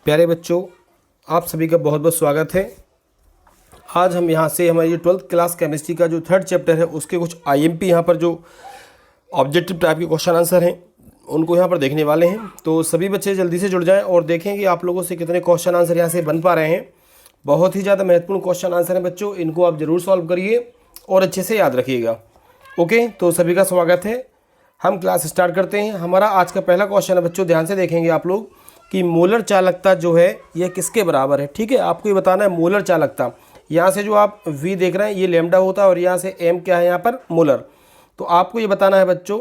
प्यारे बच्चों, आप सभी का बहुत बहुत स्वागत है। आज हम यहाँ से हमारी 12th क्लास केमिस्ट्री का जो 3rd चैप्टर है उसके कुछ आईएमपी यहाँ पर जो ऑब्जेक्टिव टाइप के क्वेश्चन आंसर हैं उनको यहाँ पर देखने वाले हैं। तो सभी बच्चे जल्दी से जुड़ जाएं और देखें कि आप लोगों से कितने क्वेश्चन आंसर यहाँ से बन पा रहे हैं। बहुत ही ज़्यादा महत्वपूर्ण क्वेश्चन आंसर हैं बच्चों, इनको आप ज़रूर सॉल्व करिए और अच्छे से याद रखिएगा। ओके, तो सभी का स्वागत है। हम क्लास स्टार्ट करते हैं। हमारा आज का पहला क्वेश्चन है बच्चों, ध्यान से देखेंगे आप लोग कि मोलर चालकता जो है यह किसके बराबर है। ठीक है, आपको ये बताना है मोलर चालकता। यहाँ से जो आप V देख रहे हैं ये लैम्डा होता है और यहाँ से M क्या है यहाँ पर मोलर। तो आपको ये बताना है बच्चों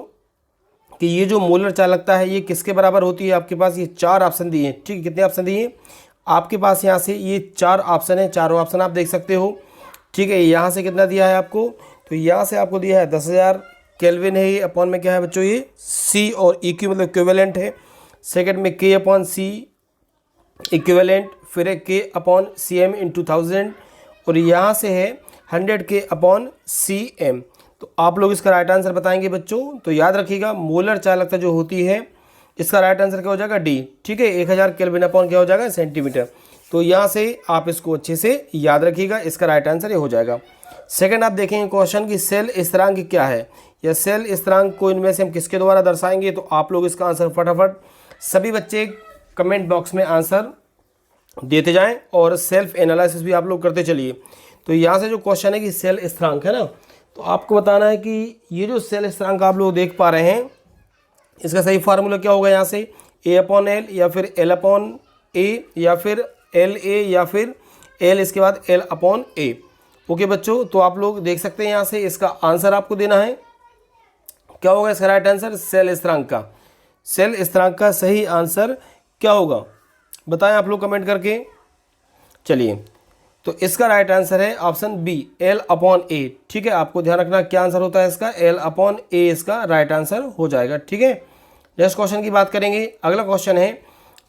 कि ये जो मोलर चालकता है ये किसके बराबर होती है। आपके पास ये 4 ऑप्शन दिए हैं। ठीक है, कितने ऑप्शन दिए हैं आपके पास? यहाँ से ये 4 ऑप्शन है, चारों ऑप्शन आप देख सकते हो। ठीक है, यहाँ से कितना दिया है आपको? तो यहाँ से आपको दिया है 10,000 केल्विन है ये, अपॉन में क्या है बच्चों ये C और EQ मतलब इक्विवेलेंट है। सेकंड में K अपॉन C इक्विवेलेंट, फिर है K अपॉन CM इन 2000 और यहाँ से है 100K अपॉन CM। तो आप लोग इसका राइट आंसर बताएंगे बच्चों। तो याद रखिएगा मोलर चालकता जो होती है इसका राइट आंसर क्या हो जाएगा? D। ठीक है, 1000 केल्विन अपॉन क्या हो जाएगा? सेंटीमीटर। तो यहाँ से आप इसको अच्छे से याद रखिएगा, इसका राइट आंसर ये हो जाएगा। सेकंड आप देखेंगे क्वेश्चन की सेल स्थिरांक क्या है या सेल स्थिरांक को इनमें से हम किसके द्वारा दर्शाएंगे। तो आप लोग इसका आंसर फटाफट सभी बच्चे कमेंट बॉक्स में आंसर देते जाएं और सेल्फ एनालिसिस भी आप लोग करते चलिए। तो यहाँ से जो क्वेश्चन है कि सेल स्थिरांक है ना, तो आपको बताना है कि ये जो सेल स्थिरांक आप लोग देख पा रहे हैं इसका सही फार्मूला क्या होगा। यहाँ से A/L या फिर L/A या फिर LA या फिर L इसके बाद L/A। ओके बच्चों, तो आप लोग देख सकते हैं यहाँ से इसका आंसर आपको देना है। क्या होगा इसका राइट आंसर? सेल स्थिरांक का। सेल स्थिरांक का सही आंसर क्या होगा बताएं आप लोग कमेंट करके। चलिए, तो इसका राइट आंसर है ऑप्शन बी L/A। ठीक है, आपको ध्यान रखना क्या आंसर होता है इसका, L/A इसका राइट आंसर हो जाएगा। ठीक है, नेक्स्ट क्वेश्चन की बात करेंगे। अगला क्वेश्चन है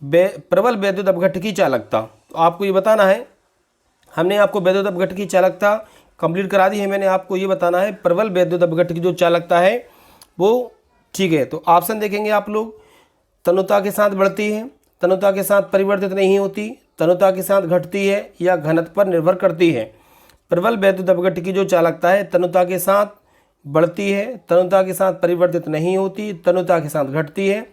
प्रबल वैद्युत अपघट्य चालकता। तो आपको ये बताना है, हमने आपको वैद्युत अपघट्य की चालकता कंप्लीट करा दी है। मैंने आपको ये बताना है प्रबल वैद्युत अपघट्य की जो चालकता है वो। ठीक है, तो ऑप्शन देखेंगे आप लोग। तनुता के साथ बढ़ती है, तनुता के साथ परिवर्तित नहीं होती, तनुता के साथ घटती है या घनत्व पर निर्भर करती है। प्रबल वैद्युत अपघट्य की जो चालकता है तनुता के साथ बढ़ती है, तनुता के साथ परिवर्तित नहीं होती, तनुता के साथ घटती है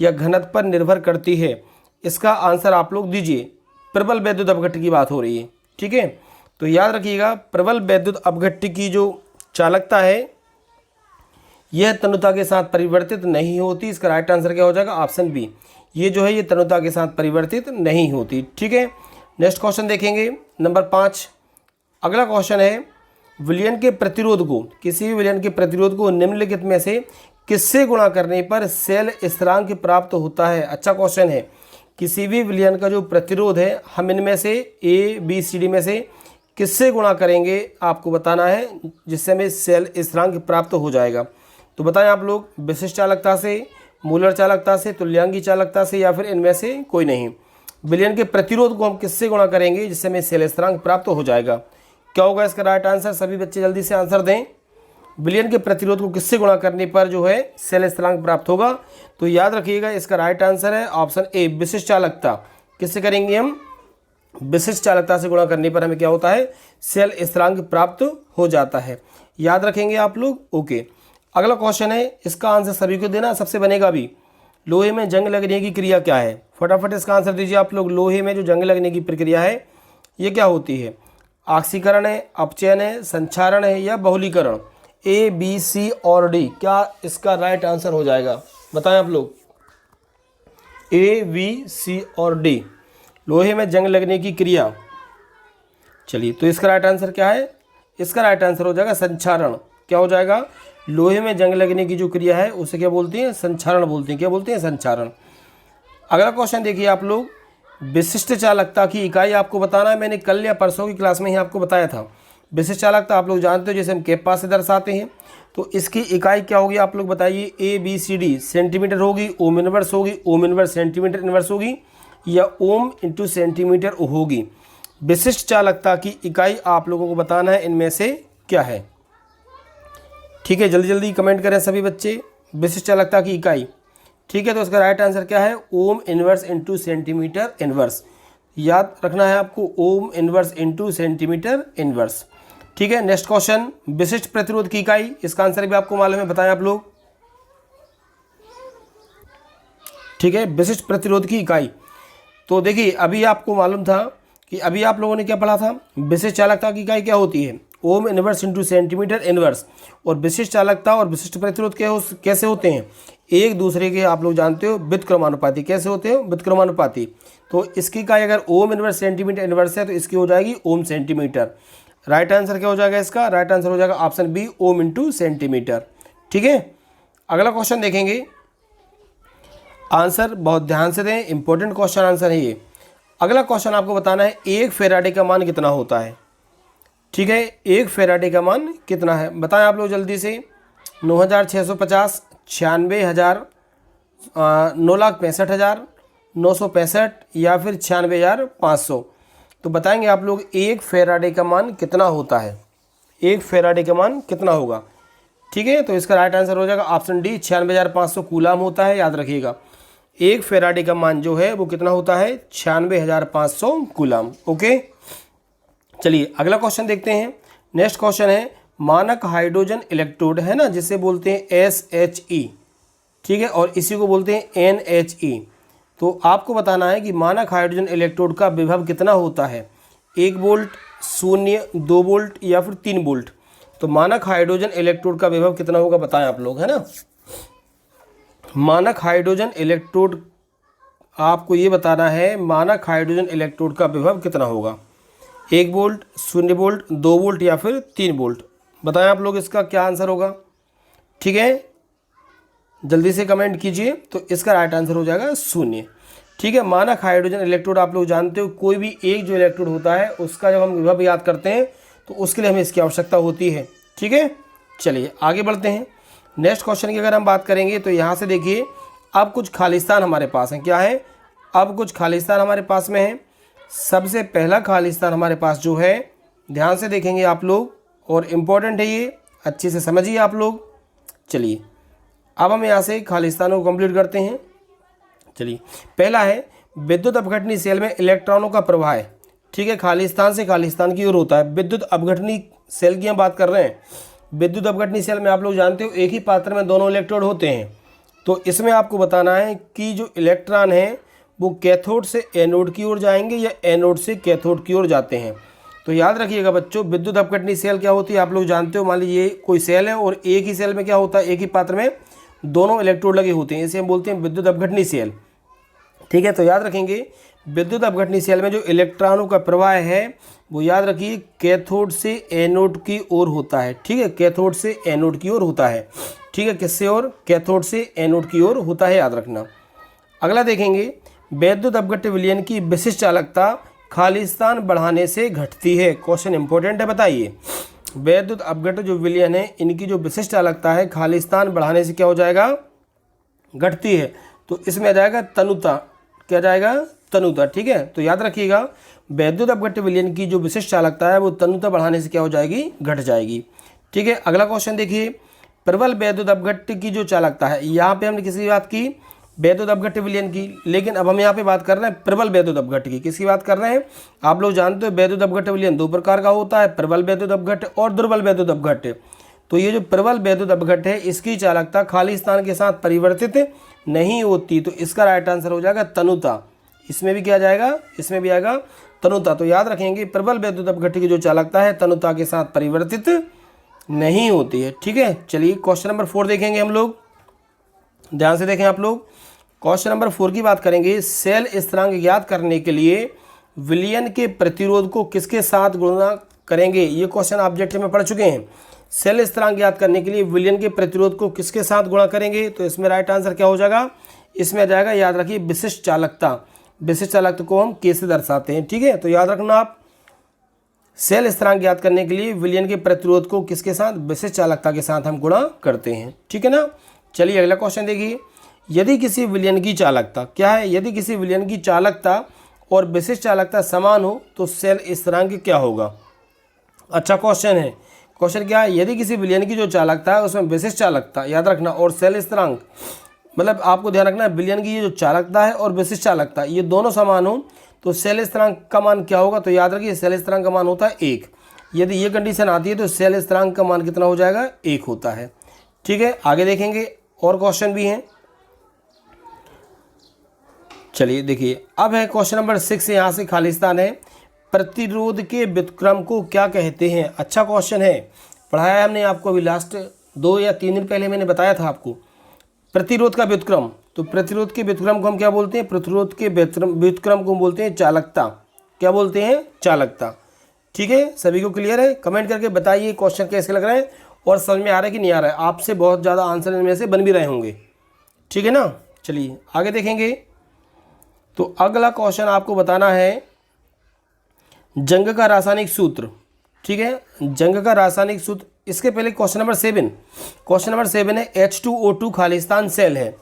या घनत्व पर निर्भर करती है। इसका आंसर आप लोग दीजिए। प्रबल वैद्युत अपघट्य की बात हो रही है। ठीक है, तो याद रखिएगा प्रबल वैद्युत अपघट्य की जो चालकता है यह तनुता के साथ परिवर्तित नहीं होती। इसका राइट आंसर क्या हो जाएगा? Option B. ये जो है ये तनुता के साथ परिवर्तित नहीं होती। ठीक है, नेक्स्ट क्वेश्चन देखेंगे नंबर 5। अगला क्वेश्चन है विलयन के प्रतिरोध को, किसी भी विलयन के प्रतिरोध को निम्नलिखित में से किससे गुणा करने पर सेल स्थिरांक प्राप्त होता है। अच्छा क्वेश्चन है, किसी भी विलयन का जो प्रतिरोध है हम इनमें से ABCD में से किससे गुणा करेंगे आपको बताना है, जिससे हमें सेल स्थिरांक प्राप्त हो जाएगा। तो बताएं आप लोग, विशिष्ट चालकता से, मूलर चालकता से, तुल्यांकी चालकता से या फिर इनमें से कोई नहीं। विलयन के प्रतिरोध को हम किससे गुणा करेंगे जिससे हमें सेल स्थिरांक प्राप्त हो जाएगा। क्या होगा इसका राइट आंसर? सभी बच्चे जल्दी से आंसर दें। विलयन के प्रतिरोध को किससे गुणा करने पर जो है सेल स्थिरांक प्राप्त होगा। तो याद रखिएगा इसका राइट आंसर है ऑप्शन ए विशिष्ट चालकता। किससे करेंगे हम? विशिष्ट चालकता से गुणा करने पर हमें क्या होता है? सेल स्थिरांक प्राप्त हो जाता है। याद रखेंगे आप लोग। ओके, अगला क्वेश्चन है, इसका आंसर सभी को देना, सबसे बनेगा भी। लोहे में जंग लगने की क्रिया क्या है? फटाफट इसका आंसर दीजिए आप लोग। लोहे में जो जंग लगने की प्रक्रिया है ये क्या होती है? ऑक्सीकरण है, अपचयन है, संक्षारण है या बहुलीकरण? A, B, C और D। क्या इसका राइट आंसर हो जाएगा बताएं आप लोग। A, B, C और D, लोहे में जंग लगने की क्रिया। चलिए, तो इसका राइट आंसर क्या है? इसका राइट आंसर हो जाएगा संक्षारण। क्या हो जाएगा? लोहे में जंग लगने की जो क्रिया है उसे क्या बोलते हैं? संक्षारण बोलते हैं। क्या बोलते हैं? संक्षारण। अगला क्वेश्चन देखिए आप लोग, विशिष्ट चालकता की इकाई आपको बताना है। मैंने कल या परसों की क्लास में ही आपको बताया था। विशिष्ट चालकता आप लोग जानते हो, जैसे हम केपा से दर्शाते हैं। तो इसकी इकाई क्या होगी आप लोग बताइए। ABCD सेंटीमीटर होगी, ओम इनवर्स होगी, ओम इनवर्स सेंटीमीटर इनवर्स होगी या ओम इंटू सेंटीमीटर होगी। विशिष्ट चालकता की इकाई आप लोगों को बताना है इनमें से क्या है। ठीक है, जल्दी जल्दी कमेंट करें सभी बच्चे। विशिष्ट चालकता की इकाई ठीक है, तो इसका राइट आंसर क्या है, ohm inverse into centimetre inverse. याद रखना है आपको, ohm inverse into centimetre inverse. ठीक है, नेक्स्ट क्वेश्चन, विशिष्ट प्रतिरोध की इकाई, इसका आंसर भी आपको मालूम है, बताएं आप लोग। ठीक है, विशिष्ट प्रतिरोध की इकाई, तो देखिए अभी आपको मालूम था कि अभी आप लोगों ने क्या पढ़ा था, विशिष्ट चालकता की इकाई क्या होती है, ohm inverse into centimetre inverse. और विशिष्ट चालकता और विशिष्ट प्रतिरोध कैसे होते हैं, एक दूसरे के आप लोग जानते हो व्युत्क्रमानुपाती। कैसे होते हैं, व्युत्क्रमानुपाती। तो इसकी इकाई अगर ओम इनवर्स सेंटीमीटर इनवर्स है तो इसकी हो जाएगी ओम सेंटीमीटर। राइट आंसर क्या हो जाएगा इसका, राइट आंसर हो जाएगा option B, ohm into centimetre. ठीक है, अगला क्वेश्चन देखेंगे, आंसर बहुत ध्यान से दें, इंपॉर्टेंट क्वेश्चन आंसर है ये। अगला क्वेश्चन आपको बताना है, एक फेराडे का मान कितना होता है। ठीक है, एक फेराडे का मान कितना है, बताएं आप लोग जल्दी से। 9650, 96,000, 9,65,000, 965 या फिर 96,500। तो बताएंगे आप लोग एक फेराडे का मान कितना होता है, एक फेराडे का मान कितना होगा। ठीक है, तो इसका राइट आंसर हो जाएगा ऑप्शन डी, 96,500 कूलाम होता है, याद रखिएगा। एक फेराडे का मान जो है वो कितना होता है, 96,500 कूलाम। ओके, चलिए अगला क्वेश्चन देखते हैं। नेक्स्ट क्वेश्चन है, मानक हाइड्रोजन इलेक्ट्रोड है ना, जिसे बोलते हैं SHE। ठीक है, और इसी को बोलते हैं NHE। तो आपको बताना है कि मानक हाइड्रोजन इलेक्ट्रोड का विभव कितना होता है, 1 वोल्ट, 0, 2 वोल्ट या फिर 3 वोल्ट। तो मानक हाइड्रोजन इलेक्ट्रोड का विभव कितना होगा, बताएं आप लोग, है ना। मानक हाइड्रोजन इलेक्ट्रोड, आपको ये बताना है मानक हाइड्रोजन इलेक्ट्रोड का विभव कितना होगा, 1 वोल्ट, 0 वोल्ट, 2 वोल्ट या फिर 3 वोल्ट। बताएं आप लोग इसका क्या आंसर होगा। ठीक है, जल्दी से कमेंट कीजिए। तो इसका राइट आंसर हो जाएगा 0। ठीक है, मानक हाइड्रोजन इलेक्ट्रोड आप लोग जानते हो, कोई भी एक जो इलेक्ट्रोड होता है उसका जब हम विभव याद करते हैं तो उसके लिए हमें इसकी आवश्यकता होती है। ठीक है, चलिए आगे बढ़ते हैं। नेक्स्ट क्वेश्चन की अगर हम बात करेंगे तो यहाँ से देखिए, अब कुछ खालिस्तान हमारे पास हैं। क्या है, अब कुछ खालिस्तान हमारे पास में है। सबसे पहला खालिस्तान हमारे पास जो है, ध्यान से देखेंगे आप लोग, और इम्पोर्टेंट है ये, अच्छे से समझिए आप लोग। चलिए अब हम यहाँ से खालिस्तानों को कंप्लीट करते हैं। चलिए, पहला है विद्युत अपघटनी सेल में इलेक्ट्रॉनों का प्रवाह। ठीक है, खालिस्तान से खालिस्तान की ओर होता है। विद्युत अपघटनी सेल की हम बात कर रहे हैं। विद्युत अपघटनी सेल में आप लोग जानते हो एक ही पात्र में दोनों इलेक्ट्रोड होते हैं। तो इसमें आपको बताना है कि जो इलेक्ट्रॉन है वो कैथोड से एनोड की ओर जाएंगे या एनोड से कैथोड की ओर जाते हैं। तो याद रखिएगा बच्चों, विद्युत अपघटनी सेल क्या होती है आप लोग जानते हो। मान लीजिए कोई सेल है और एक ही सेल में क्या होता है, एक ही पात्र में दोनों इलेक्ट्रोड लगे होते हैं, इसे हम बोलते हैं विद्युत अपघटनी सेल। ठीक है, तो याद रखेंगे विद्युत अपघटनी सेल में जो इलेक्ट्रॉनों का प्रवाह है वो याद रखिए कैथोड से एनोड की ओर होता है। ठीक है, कैथोड से एनोड की ओर होता है। ठीक है, किससे ओर, कैथोड से एनोड की ओर होता है, याद रखना। अगला देखेंगे, वैद्युत अपघट्य विलयन की विशिष्ट चालकता खालिस्तान बढ़ाने से घटती है। क्वेश्चन इंपॉर्टेंट है, बताइए। वैद्युत अपघट्य जो विलयन है इनकी जो विशिष्ट चालकता है खालिस्तान बढ़ाने से क्या हो जाएगा, घटती है। तो इसमें आ जाएगा तनुता, क्या जाएगा, तनुता। ठीक है, तो याद रखिएगा वैद्युत अपघट्य विलयन की जो विशिष्ट चालकता है वो तनुता बढ़ाने से क्या हो जाएगी, घट जाएगी। ठीक है, अगला क्वेश्चन देखिए, प्रबल वैद्युत अपघट्य की जो चालकता है, यहाँ पे हमने किसकी बात की, वैद्युत अपघट्य विलयन की, लेकिन अब हम यहाँ पे बात कर रहे हैं प्रबल वैद्युत अपघट्य की। किसकी बात कर रहे हैं, आप लोग जानते हो वैद्युत अपघट्य विलयन 2 प्रकार का होता है, प्रबल वैद्युत अपघट्य और दुर्बल वैद्युत अपघट्य। तो ये जो प्रबल वैद्युत अपघट्य है इसकी चालकता खालिस्तान के साथ परिवर्तित नहीं होती। तो इसका राइट आंसर हो जाएगा तनुता। इसमें भी क्या जाएगा, इसमें भी आएगा तनुता। तो याद रखेंगे प्रबल वैद्युत अपघट्य की जो चालकता है तनुता के साथ परिवर्तित नहीं होती है। ठीक है, चलिए क्वेश्चन नंबर 4 देखेंगे हम लोग, ध्यान से देखें आप लोग। क्वेश्चन नंबर 4 की बात करेंगे, सेल स्थिरांक ज्ञात करने के लिए विलयन के प्रतिरोध को किसके साथ गुणा करेंगे। ये क्वेश्चन ऑब्जेक्टिव में पढ़ चुके हैं। सेल स्थिरांक ज्ञात करने के लिए विलयन के प्रतिरोध को किसके साथ गुणा करेंगे। तो इसमें राइट आंसर क्या हो जाएगा, इसमें आ जाएगा, याद रखिए विशिष्ट चालकता। विशिष्ट चालकता को हम के से दर्शाते हैं। ठीक है, तो याद रखना आप, सेल स्थिरांक ज्ञात करने के लिए विलयन के प्रतिरोध को किसके साथ, विशिष्ट चालकता के साथ हम गुणा करते हैं। ठीक है ना। चलिए अगला क्वेश्चन देखिए, यदि किसी विलयन की चालकता, क्या है, यदि किसी विलयन की चालकता और विशिष्ट चालकता समान हो तो सेल स्थिरांक क्या होगा। अच्छा क्वेश्चन है। क्वेश्चन क्या है, यदि किसी विलयन की जो चालकता है उसमें विशिष्ट चालकता, याद रखना, और सेल स्थिरांक मतलब आपको ध्यान रखना है विलयन की ये जो चालकता है और विशिष्ट चालकता ये दोनों समान हो तो सेल स्थिरांक का मान क्या होगा, तो याद रखिए सेल स्थिरांक का मान होता है 1। यदि ये कंडीशन आती है तो सेल स्थिरांक का मान कितना हो जाएगा, 1 होता है। ठीक है, आगे देखेंगे और क्वेश्चन भी हैं। चलिए देखिए, अब है क्वेश्चन नंबर 6, यहाँ से खालिस्तान है। प्रतिरोध के व्युत्क्रम को क्या कहते हैं? अच्छा क्वेश्चन है, पढ़ाया है हमने आपको अभी लास्ट 2 या 3 दिन पहले मैंने बताया था आपको प्रतिरोध का व्युत्क्रम। तो प्रतिरोध के व्युत्क्रम को हम क्या बोलते हैं? प्रतिरोध के व्युत्क्रम को हम बोलते हैं चालकता। क्या बोलते हैं? चालकता। ठीक है, सभी को क्लियर है? कमेंट करके बताइए क्वेश्चन कैसे लग रहा है और समझ में आ रहा है कि नहीं आ रहा है। आपसे बहुत ज़्यादा आंसर इनमें से बन भी रहे होंगे। ठीक है ना, चलिए आगे देखेंगे। तो अगला क्वेश्चन आपको बताना है जंग का रासायनिक सूत्र। ठीक है, जंग का रासायनिक सूत्र। इसके पहले क्वेश्चन नंबर 7, क्वेश्चन नंबर 7 है H2O2 खालिस्तान सेल है।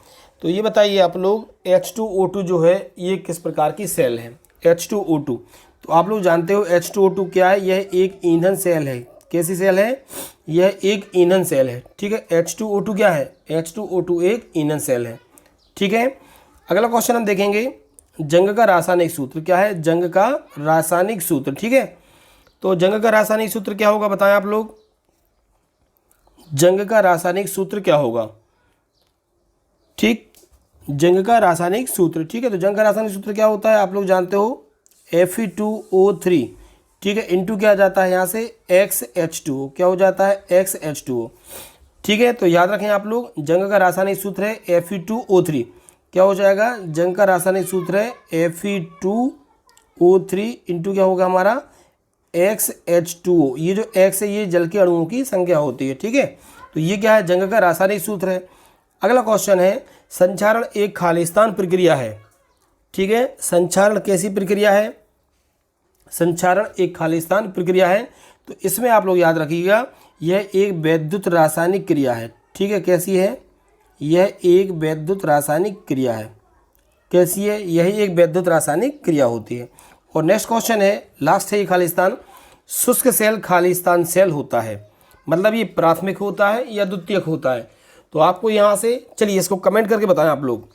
तो ये बताइए आप लोग H2O2 जो है ये किस प्रकार की सेल है? H2O2 तो आप लोग जानते हो H2O2 क्या है? यह एक ईंधन सेल है। कैसी सेल है? यह एक ईंधन सेल है। ठीक है, H2O2 क्या है? H2O2 एक ईंधन सेल है। ठीक है, अगला क्वेश्चन हम देखेंगे जंग का रासायनिक सूत्र क्या है? जंग का रासायनिक सूत्र। ठीक है, तो जंग का रासायनिक सूत्र क्या होगा बताएं आप लोग? जंग का रासायनिक सूत्र क्या होगा? ठीक, जंग का रासायनिक सूत्र। ठीक है, तो जंग का रासायनिक सूत्र क्या होता है? आप लोग जानते हो Fe2O3। ठीक है, इंटू क्या जाता है यहाँ से XH2O। क्या हो जाता है? XH2O। ठीक है, तो याद रखें आप लोग जंग का रासायनिक सूत्र है Fe2O3। क्या हो जाएगा? जंग का रासायनिक सूत्र है Fe2O3 इंटू क्या होगा हमारा XH2O। ये जो X है ये जल के अणुओं की संख्या होती है। ठीक है, तो ये क्या है? जंग का रासायनिक सूत्र है। अगला क्वेश्चन है संक्षारण एक खालिस्तान प्रक्रिया है। ठीक है, संक्षारण कैसी प्रक्रिया है? संक्षारण एक खालिस्तान प्रक्रिया है। तो इसमें आप लोग याद रखिएगा यह एक वैद्युत रासायनिक क्रिया है। ठीक है, कैसी है? यह एक वैद्युत रासायनिक क्रिया है। कैसी है? यही एक वैद्युत रासायनिक क्रिया होती है। और नेक्स्ट क्वेश्चन है, लास्ट है ये खालिस्तान। शुष्क सेल खालिस्तान सेल होता है, मतलब ये प्राथमिक होता है या द्वितीयक होता है? तो आपको यहाँ से चलिए इसको कमेंट करके बताएं आप लोग।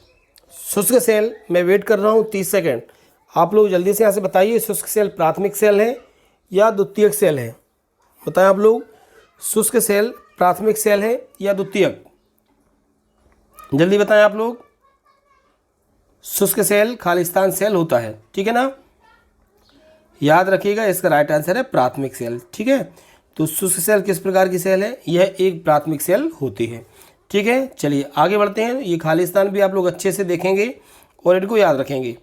शुष्क सेल, मैं वेट कर रहा हूँ 30 सेकेंड, आप लोग जल्दी से यहाँ से बताइए शुष्क सेल प्राथमिक सेल है या द्वितीयक सेल है? बताएं आप लोग, शुष्क सेल प्राथमिक सेल है या द्वितीयक? जल्दी बताएं आप लोग। शुष्क सेल खालिस्तान सेल होता है। ठीक है ना, याद रखिएगा इसका राइट आंसर है प्राथमिक सेल। ठीक है, तो शुष्क सेल किस प्रकार की सेल है? यह एक प्राथमिक सेल होती है। ठीक है, चलिए आगे बढ़ते हैं। ये खालिस्तान भी आप लोग अच्छे से देखेंगे और इनको याद रखेंगे।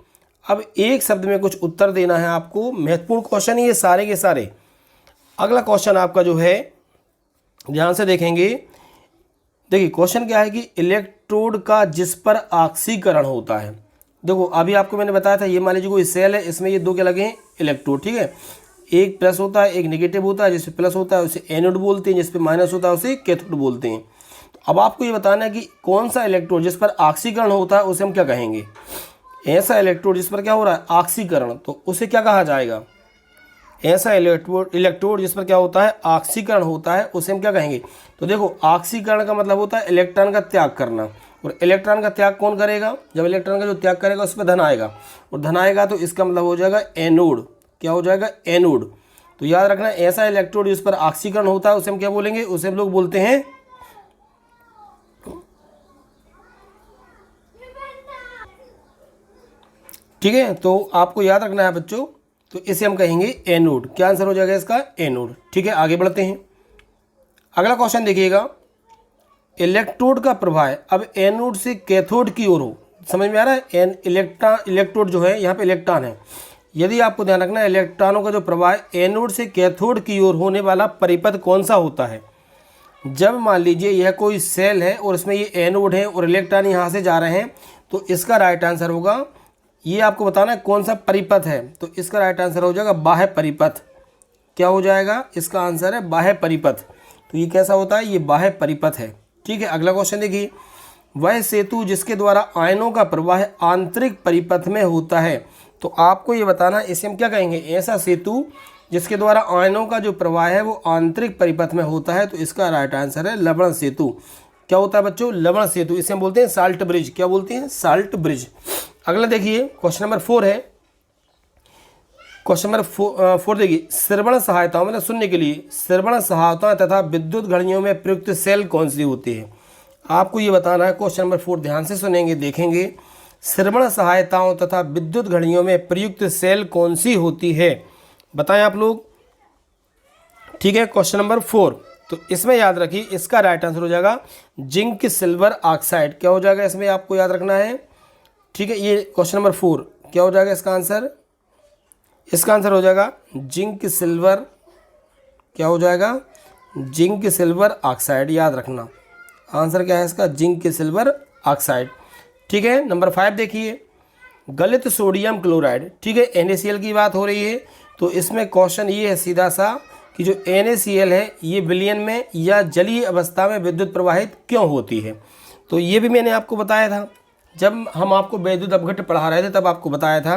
अब एक शब्द में कुछ उत्तर देना है आपको, महत्वपूर्ण क्वेश्चन ये सारे के सारे। अगला क्वेश्चन आपका जो है ध्यान से देखेंगे। देखिए क्वेश्चन क्या है कि इलेक्ट्रोड का जिस पर ऑक्सीकरण होता है। देखो अभी आपको मैंने बताया था, ये मान लीजिए कोई सेल है, इसमें ये 2 क्या लगे हैं? इलेक्ट्रोड। ठीक है, एक प्लस होता है एक नेगेटिव होता है। जिस पे प्लस होता है उसे एनोड बोलते हैं, जिस पे माइनस होता है उसे कैथोड बोलते हैं। तो अब आपको ये बताना है कि कौन सा इलेक्ट्रोड जिस पर ऑक्सीकरण होता है उसे हम क्या कहेंगे? ऐसा इलेक्ट्रोड जिस पर क्या हो रहा है? ऑक्सीकरण, तो उसे क्या कहा जाएगा? ऐसा इलेक्ट्रोड जिस पर क्या होता है? ऑक्सीकरण होता है, उसे हम क्या कहेंगे? तो देखो ऑक्सीकरण का मतलब होता है इलेक्ट्रॉन का त्याग करना, और इलेक्ट्रॉन का त्याग कौन करेगा? जब इलेक्ट्रॉन का जो त्याग करेगा उस पर धन आएगा, और धन आएगा तो इसका मतलब हो जाएगा एनोड। क्या हो जाएगा? एनोड। तो याद रखना ऐसा इलेक्ट्रोड जिस पर ऑक्सीकरण होता है उसे हम क्या बोलेंगे? उसे हम लोग बोलते हैं, ठीक है, तो आपको याद रखना है बच्चों, तो इसे हम कहेंगे एनोड। क्या आंसर हो जाएगा इसका? एनोड। ठीक है, आगे बढ़ते हैं। अगला क्वेश्चन देखिएगा, इलेक्ट्रोड का प्रवाह अब एनोड से कैथोड की ओर हो। समझ में आ रहा है? इलेक्ट्रोड जो है यहाँ पे इलेक्ट्रॉन है। यदि आपको ध्यान रखना है इलेक्ट्रॉनों का जो प्रवाह एनोड से कैथोड की ओर होने वाला परिपथ कौन सा होता है? जब मान लीजिए यह कोई सेल है और इसमें ये एनोड है और इलेक्ट्रॉन यहाँ से जा रहे हैं, तो इसका राइट आंसर होगा, ये आपको बताना है कौन सा परिपथ है। तो इसका राइट आंसर हो जाएगा बाह्य परिपथ। क्या हो जाएगा? इसका आंसर है बाह्य परिपथ। तो ये कैसा होता है? ये बाह्य परिपथ है। ठीक है, अगला क्वेश्चन देखिए, वह सेतु जिसके द्वारा आयनों का प्रवाह आंतरिक परिपथ में होता है। तो आपको ये बताना है इसे हम क्या कहेंगे? ऐसा सेतु जिसके द्वारा आयनों का जो प्रवाह है वो आंतरिक परिपथ में होता है, तो इसका राइट आंसर है लवण सेतु। क्या होता है बच्चों, लवण सेतु, इसे हम बोलते हैं साल्ट ब्रिज। क्या बोलते हैं, साल्ट ब्रिज। अगला देखिए क्वेश्चन नंबर 4 है। क्वेश्चन नंबर 4 देखिए, श्रवण सहायताओं मतलब सुनने के लिए श्रवण सहायताओं तथा विद्युत घड़ियों में प्रयुक्त सेल कौन सी होती है। आपको ये बताना है। क्वेश्चन नंबर 4 ध्यान से सुनेंगे, देखेंगे। श्रवण सहायताओं तथा विद्युत घड़ियों में प्रयुक्त सेल कौन सी होती है, बताएं आप लोग। ठीक है, क्वेश्चन नंबर 4, तो इसमें याद रखिए इसका राइट आंसर हो जाएगा जिंक सिल्वर ऑक्साइड। क्या हो जाएगा इसमें, आपको याद रखना है। ठीक है, ये क्वेश्चन नंबर 4 क्या हो जाएगा इसका आंसर, इसका आंसर हो जाएगा जिंक सिल्वर, क्या हो जाएगा, जिंक सिल्वर ऑक्साइड। याद रखना आंसर क्या है इसका, जिंक सिल्वर ऑक्साइड। ठीक है, नंबर 5 देखिए, गलित सोडियम क्लोराइड। ठीक है, NaCl की बात हो रही है, तो इसमें क्वेश्चन ये है सीधा सा कि जो NaCl है ये विलयन में या जलीय अवस्था में विद्युत प्रवाहित क्यों होती है। तो ये भी मैंने आपको बताया था जब हम आपको विद्युत अपघट्ट पढ़ा रहे थे, तब आपको बताया था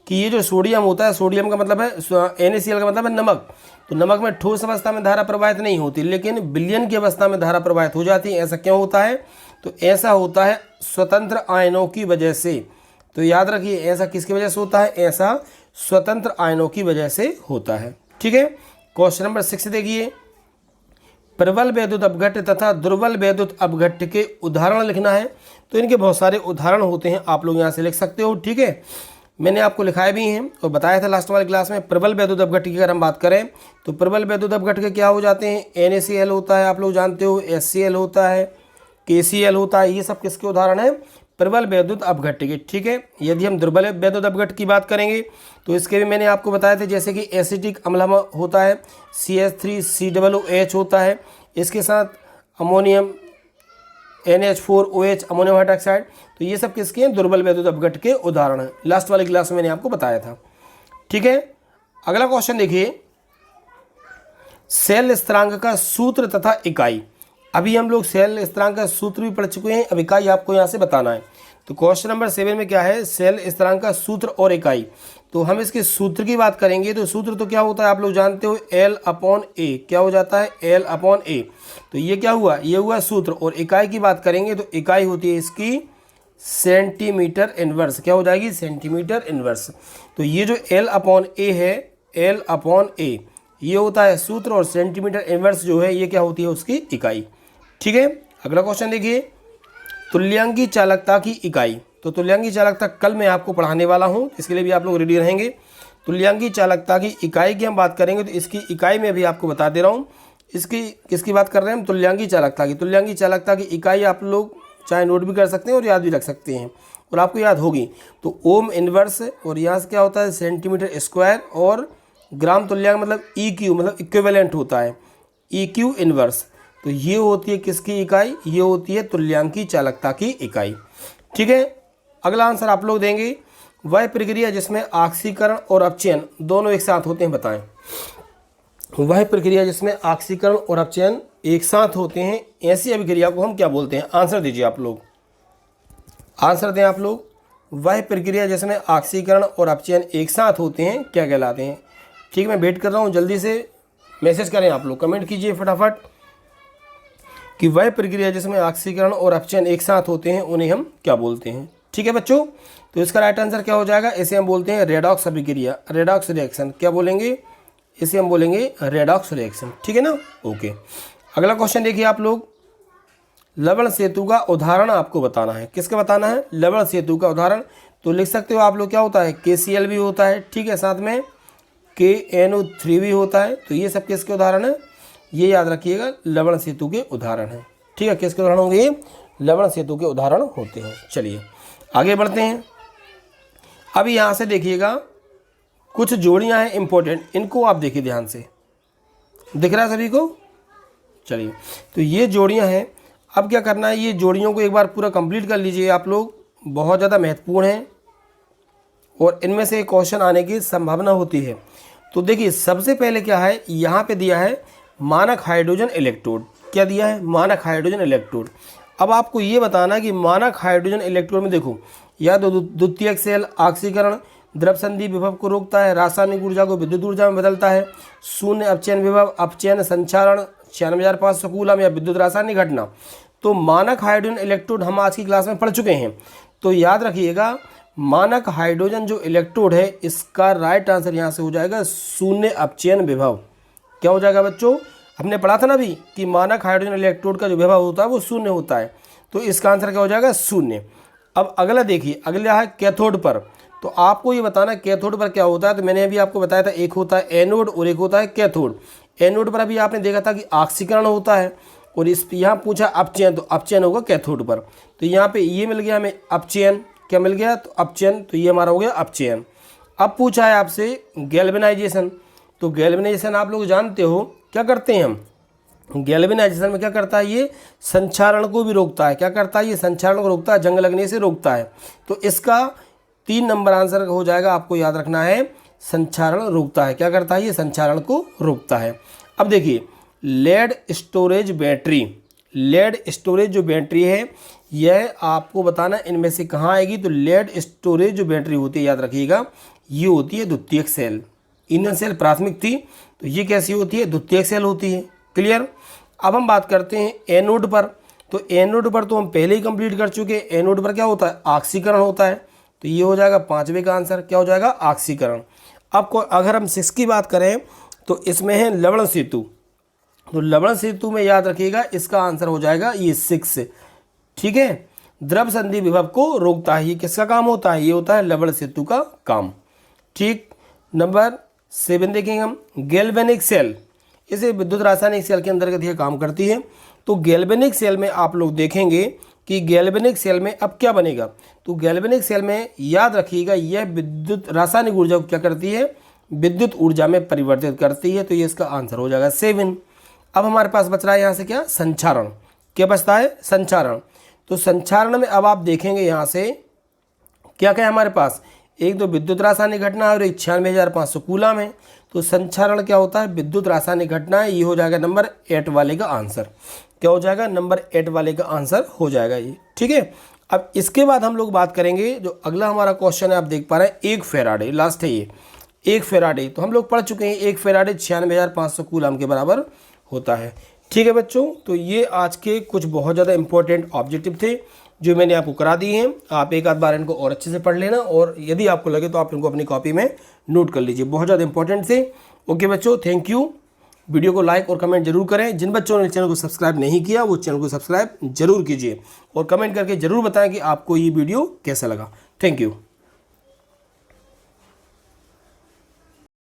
कि ये जो सोडियम होता है, सोडियम का मतलब है, NaCl का मतलब है नमक। तो नमक में ठोस अवस्था में धारा प्रवाहित नहीं होती, लेकिन विलयन की अवस्था में धारा प्रवाहित हो जाती है। ऐसा क्यों होता है, तो ऐसा होता है स्वतंत्र आयनों की वजह से। तो याद रखिए ऐसा किसकी वजह से होता है, ऐसा स्वतंत्र आयनों की वजह से होता है। ठीक है, क्वेश्चन नंबर 6 देखिए, प्रबल वैद्युत अपघट्ट तथा दुर्बल वैद्युत अपघट्ट के उदाहरण लिखना है। तो इनके बहुत सारे उदाहरण होते हैं, आप लोग यहाँ से लिख सकते हो। ठीक है, मैंने आपको लिखाए भी हैं और बताया था लास्ट वाली क्लास में। प्रबल वैद्युत अपघट्ट की अगर हम बात करें तो प्रबल वैद्युत अपघट्ट के क्या हो जाते हैं, NaCl होता है, आप लोग जानते हो, HCl होता है, KCl होता है। ये सब किसके उदाहरण है, प्रबल वैद्युत अपघट्ट के। ठीक है, यदि हम दुर्बल वैद्युत अपघट्ट की बात करेंगे तो इसके भी मैंने आपको बताया था, जैसे कि एसिटिक अम्ल होता है, CH3COOH होता है, इसके साथ अमोनियम NH4OH अमोनियम हाइड्रोक्साइड। तो ये सब किसके हैं, दुर्बल वैद्युत अपघट्ट के उदाहरण हैं। लास्ट वाली क्लास में मैंने आपको बताया था। ठीक है, अगला क्वेश्चन देखिए, सेल स्थिरांक का सूत्र तथा इकाई। अभी हम लोग सेल स्थिरांक का सूत्र भी पढ़ चुके हैं, अब इकाई आपको यहाँ से बताना है। तो क्वेश्चन नंबर 7 में क्या है, सेल स्थिरांक का सूत्र और इकाई। तो हम इसके सूत्र की बात करेंगे, तो सूत्र तो क्या होता है आप लोग जानते हो, L/A। क्या हो जाता है, L/A। तो ये क्या हुआ, ये हुआ सूत्र। और इकाई की बात करेंगे तो इकाई होती है इसकी सेंटीमीटर इनवर्स। क्या हो जाएगी, सेंटीमीटर इनवर्स। तो ये जो L/A है, L/A ये होता है सूत्र, और सेंटीमीटर इनवर्स जो है ये क्या होती है, उसकी इकाई। ठीक है, अगला क्वेश्चन देखिए, तुल्यांकी चालकता की इकाई। तो तुल्यांकी चालकता कल मैं आपको पढ़ाने वाला हूं, इसके लिए भी आप लोग रेडी रहेंगे। तुल्यांकी चालकता की इकाई की हम बात करेंगे तो इसकी इकाई में भी आपको बता दे रहा हूं। इसकी किसकी बात कर रहे हैं हम, तुल्यांकी चालकता की। तुल्यांकी चालकता की इकाई आप लोग चाहे नोट भी कर सकते हैं और याद भी रख सकते हैं, और आपको याद होगी। तो ओम इनवर्स, और यहाँ से क्या होता है, सेंटीमीटर स्क्वायर, और ग्राम तुल्यांक मतलब EQ मतलब इक्विवेलेंट होता है, EQ इनवर्स। तो ये होती है किसकी इकाई, ये होती है तुल्यांकी चालकता की इकाई। ठीक है, अगला आंसर आप लोग देंगे, वह प्रक्रिया जिसमें ऑक्सीकरण और अपचयन दोनों एक साथ होते हैं, बताएं। वह प्रक्रिया जिसमें ऑक्सीकरण और अपचयन एक साथ होते हैं, ऐसी अभिक्रिया को हम क्या बोलते हैं, आंसर दीजिए आप लोग, आंसर दें आप लोग। वह प्रक्रिया जिसमें ऑक्सीकरण और अपचयन एक साथ होते हैं क्या कहलाते हैं। ठीक है, मैं वेट कर रहा हूँ, जल्दी से मैसेज करें आप लोग, कमेंट कीजिए फटाफट कि वह प्रक्रिया जिसमें ऑक्सीकरण और अपचयन एक साथ होते हैं उन्हें हम क्या बोलते हैं। ठीक है बच्चों, तो इसका राइट आंसर क्या हो जाएगा, इसे हम बोलते हैं रेडॉक्स अभिक्रिया, रेडॉक्स रिएक्शन। क्या बोलेंगे, इसे हम बोलेंगे रेडॉक्स रिएक्शन। ठीक है ना, ओके। अगला क्वेश्चन देखिए आप लोग, लवण सेतु का उदाहरण आपको बताना है। किसका बताना है, लवण सेतु का उदाहरण। तो लिख सकते हो आप लोग, क्या होता है, KCl भी होता है, ठीक है, साथ में KNO3 भी होता है। तो ये सब किसके उदाहरण है, ये याद रखिएगा, लवण सेतु के उदाहरण है। ठीक है, किसके उदाहरण होंगे, ये लवण सेतु के उदाहरण होते हैं। चलिए आगे बढ़ते हैं। अभी यहाँ से देखिएगा, कुछ जोड़ियाँ हैं इंपॉर्टेंट, इनको आप देखिए ध्यान से, दिख रहा है सभी को। चलिए, तो ये जोड़ियाँ हैं। अब क्या करना है, ये जोड़ियों को एक बार पूरा कंप्लीट कर लीजिए आप लोग, बहुत ज़्यादा महत्वपूर्ण हैं और इनमें से क्वेश्चन आने की संभावना होती है। तो देखिए सबसे पहले क्या है, यहाँ पे दिया है मानक हाइड्रोजन इलेक्ट्रोड। क्या दिया है, मानक हाइड्रोजन इलेक्ट्रोड। अब आपको ये बताना है कि मानक हाइड्रोजन इलेक्ट्रोड में देखो, या तो द्वितीयक सेल ऑक्सीकरण द्रव संधि विभव को रोकता है, रासायनिक ऊर्जा को विद्युत ऊर्जा में बदलता है, शून्य अपचयन विभव, अपचयन संचारण 96,500 कूलम या विद्युत रासायनिक घटना। तो मानक हाइड्रोजन इलेक्ट्रोड हम आज की क्लास में पढ़ चुके हैं। तो याद रखिएगा, मानक हाइड्रोजन जो इलेक्ट्रोड है इसका राइट आंसर यहाँ से हो जाएगा शून्य अपचयन विभव। क्या हो जाएगा बच्चों? हमने पढ़ा था ना अभी कि मानक हाइड्रोजन इलेक्ट्रोड का जो विभव होता है वो शून्य होता है, तो इसका आंसर क्या हो जाएगा? शून्य। अब अगला देखिए, अगला है कैथोड पर। तो आपको ये बताना कैथोड पर क्या होता है। तो मैंने अभी आपको बताया था एक होता है एनोड और एक होता है कैथोड। एनोड पर अभी आपने देखा था कि ऑक्सीकरण होता है, और इस यहाँ पूछा अपचयन, तो अपचयन होगा कैथोड पर। तो यहाँ पे ये मिल गया हमें अपचयन, क्या मिल गया? तो अपचयन, तो ये हमारा हो गया अपचयन। अब पूछा है आपसे गैल्वेनाइजेशन। तो गैल्वेनाइजेशन आप लोग जानते हो क्या करते हैं हम? गैल्वेनाइजेशन में क्या करता है? ये संक्षारण को भी रोकता है। क्या करता है? ये संक्षारण को रोकता है, जंग लगने से रोकता है। तो इसका 3 नंबर आंसर हो जाएगा, आपको याद रखना है, संक्षारण रोकता है। क्या करता है? ये संक्षारण को रोकता है। अब देखिए lead storage battery, lead storage जो बैटरी है यह आपको बताना इनमें से कहाँ आएगी। तो लेड स्टोरेज जो बैटरी होती है, याद रखिएगा, ये होती है द्वितीयक सेल। ईंधन सेल प्राथमिक थी, तो ये कैसी होती है? द्वितीयक सेल होती है। क्लियर? अब हम बात करते हैं एनोड पर। तो एनोड पर तो हम पहले ही कंप्लीट कर चुके हैं। एनोड पर क्या होता है? ऑक्सीकरण होता है। तो ये हो जाएगा 5वें का आंसर। क्या हो जाएगा? ऑक्सीकरण। अब अगर हम 6 की बात करें तो इसमें है लवण सेतु। तो लवण सेतु में याद रखिएगा इसका आंसर हो जाएगा ये 6। ठीक है, द्रव संधि विभव को रोकता है। ये किसका काम होता है? ये होता है लवण सेतु का काम। ठीक, नंबर 7 देखेंगे हम, गैल्वेनिक सेल। इसे विद्युत रासायनिक सेल के अंतर्गत यह काम करती है। तो गैल्वेनिक सेल में आप लोग देखेंगे कि गैल्वेनिक सेल में अब क्या बनेगा। तो गैल्वेनिक सेल में याद रखिएगा यह विद्युत रासायनिक ऊर्जा को क्या करती है? विद्युत ऊर्जा में परिवर्तित करती है। तो ये इसका आंसर हो जाएगा 7। अब हमारे पास बच रहा है यहाँ से क्या? संचारण। क्या बचता है? संचारण। तो संचारण में अब आप देखेंगे यहाँ से क्या क्या है हमारे पास? एक तो विद्युत रासायनिक घटना है और एक 96,500 कूलम है। तो संचारण क्या होता है? विद्युत रासायनिक घटना है। ये हो जाएगा नंबर 8 वाले का आंसर। क्या हो जाएगा? नंबर 8 वाले का आंसर हो जाएगा ये। ठीक है, अब इसके बाद हम लोग बात करेंगे, जो अगला हमारा क्वेश्चन है आप देख पा रहे हैं, 1 फैराडे। लास्ट है ये 1 फैराडे। तो हम लोग पढ़ चुके हैं 1 फैराडे 96,500 कूलम के बराबर होता है। ठीक है बच्चों, तो ये आज के कुछ बहुत ज़्यादा इंपॉर्टेंट ऑब्जेक्टिव थे जो मैंने आपको करा दिए हैं। आप एक आध बार इनको और अच्छे से पढ़ लेना, और यदि आपको लगे तो आप इनको अपनी कॉपी में नोट कर लीजिए, बहुत ज़्यादा इंपॉर्टेंट थे। ओके बच्चों, थैंक यू। वीडियो को लाइक और कमेंट जरूर करें। जिन बच्चों ने चैनल को सब्सक्राइब नहीं किया वो चैनल को सब्सक्राइब जरूर कीजिए, और कमेंट करके जरूर बताएं कि आपको ये वीडियो कैसा लगा। Thank you.